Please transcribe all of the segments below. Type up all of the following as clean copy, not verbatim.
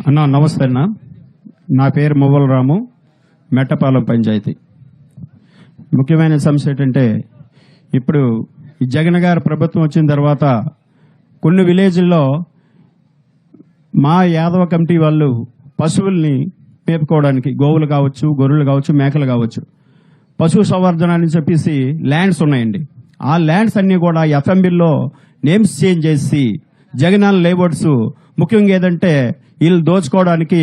అన్నా నమస్తే అన్న. నా పేరు మువ్వల రాము, మెట్టపాలెం పంచాయతీ. ముఖ్యమైన సమస్య ఏంటంటే, ఇప్పుడు ఈ జగన్ గారి ప్రభుత్వం వచ్చిన తర్వాత కొన్ని విలేజ్ల్లో మా యాదవ కమిటీ వాళ్ళు పశువుల్ని మేపుకోవడానికి, గోవులు కావచ్చు, గొర్రెలు కావచ్చు, మేకలు కావచ్చు, పశు సంవర్ధన అని చెప్పేసి ల్యాండ్స్ ఉన్నాయండి. ఆ ల్యాండ్స్ అన్ని కూడా ఎఫ్ఎంబిల్లో నేమ్స్ చేంజ్ చేసి జగనాల లేఅవుట్స్, ముఖ్యంగా ఏదంటే వీళ్ళు దోచుకోవడానికి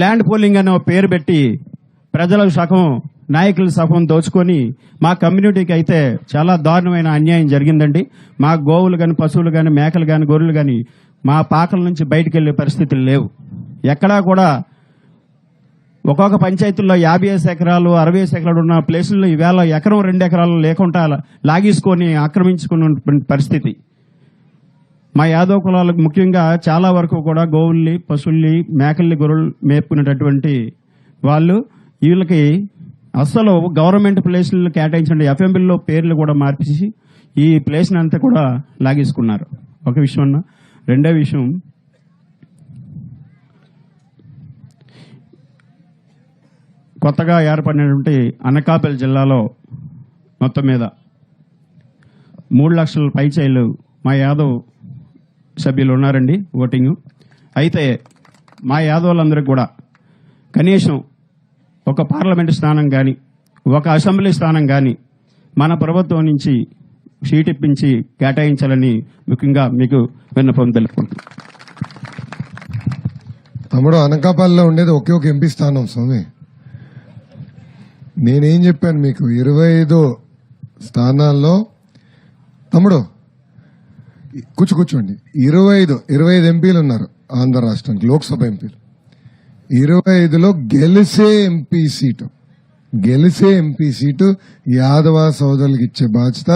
ల్యాండ్ పోలింగ్ అనే పేరు పెట్టి ప్రజలకు సగం, నాయకుల సగం దోచుకొని మా కమ్యూనిటీకి అయితే చాలా దారుణమైన అన్యాయం జరిగిందండి. మా గోవులు కానీ, పశువులు కానీ, మేకలు కానీ, గొర్రెలు కానీ మా పాకల నుంచి బయటకు వెళ్లే పరిస్థితులు లేవు. ఎక్కడా కూడా ఒక్కొక్క పంచాయతీల్లో 50 ఎకరాలు 60 ఎకరాలు ఉన్న ప్లేసుల్లో ఈవేళ ఎకరం 2 ఎకరాలు లేకుండా లాగేసుకొని ఆక్రమించుకున్న పరిస్థితి. మా యాదవ కులాలకు ముఖ్యంగా చాలా వరకు కూడా గోవుల్ని, పశువుల్ని, మేకల్ని, గొర్రెలు మేపుకునేటటువంటి వాళ్ళు వీళ్ళకి అస్సలు గవర్నమెంట్ ప్లేసులు కేటాయించండి, ఎఫ్ఎంబిల్లో పేర్లు కూడా మార్చేసి ఈ ప్లేస్ని అంతా కూడా లాగేసుకున్నారు. ఒక విషయం అన్న. రెండో విషయం, కొత్తగా ఏర్పడినటువంటి అనకాపల్లి జిల్లాలో మొత్తం మీద 3 లక్షల పైచైలు మా యాదవ్ సభ్యులు ఉన్నారండి ఓటింగ్. అయితే మా యాదవులందరికీ కూడా కనీసం ఒక పార్లమెంటు స్థానం కానీ, ఒక అసెంబ్లీ స్థానం కానీ మన ప్రభుత్వం నుంచి సీట్ ఇప్పించి కేటాయించాలని ముఖ్యంగా మీకు విన్నపం తెలుపుకుంటున్నాను. తమ్ముడు, అనకాపల్లిలో ఉండేది ఒకే ఒక ఎంపీ స్థానం స్వామి. నేనేం చెప్పాను మీకు, 25 స్థానాల్లో తమ్ముడు కూర్చోండి, 25 ఎంపీలు ఉన్నారు ఆంధ్ర రాష్ట్రానికి, లోక్సభ ఎంపీలు. 25లో గెలిచే ఎంపీ సీటు యాదవ సోదరులకు ఇచ్చే బాధ్యత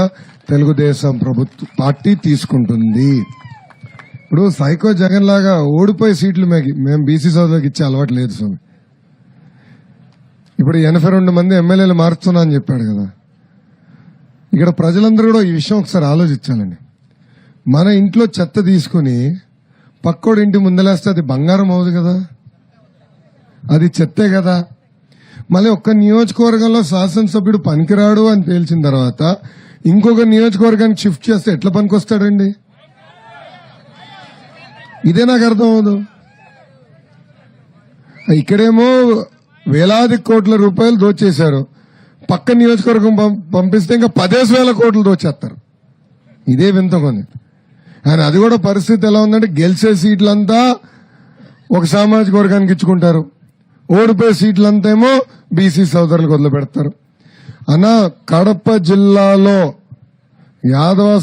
తెలుగుదేశం ప్రభుత్వ పార్టీ తీసుకుంటుంది. ఇప్పుడు సైకో జగన్ లాగా ఓడిపోయి సీట్లు మేము బీసీ సోదరులకు ఇచ్చే అలవాటు లేదు స్వామి. ఇప్పుడు 82 మంది ఎమ్మెల్యేలు మారుస్తున్నా అని చెప్పాడు కదా. ఇక్కడ ప్రజలందరూ కూడా ఈ విషయం ఒకసారి ఆలోచించాలండి. మన ఇంట్లో చెత్త తీసుకుని పక్కోడి ఇంటి ముందలేస్తే అది బంగారం అవుదు కదా, అది చెత్తే కదా. మళ్ళీ ఒక్క నియోజకవర్గంలో శాసనసభ్యుడు పనికిరాడు అని తేల్చిన తర్వాత ఇంకొక నియోజకవర్గానికి షిఫ్ట్ చేస్తే ఎట్లా పనికొస్తాడండి? ఇదే నాకు అర్థం అవదు. ఇక్కడేమో వేలాది కోట్ల రూపాయలు దోచేశారు, పక్క నియోజకవర్గం పంపిస్తే ఇంకా 10,000 కోట్లు దోచేస్తారు. ఇదే వింతగా ఉంది. ఆయన అది కూడా పరిస్థితి ఎలా ఉందంటే, గెలిచే సీట్లంతా ఒక సామాజిక వర్గానికి ఇచ్చుకుంటారు, ఓడిపోయే సీట్లంతా ఏమో బీసీ సోదరులకు వదిలిపెడతారు. అన్న, కడప జిల్లాలో యాదవ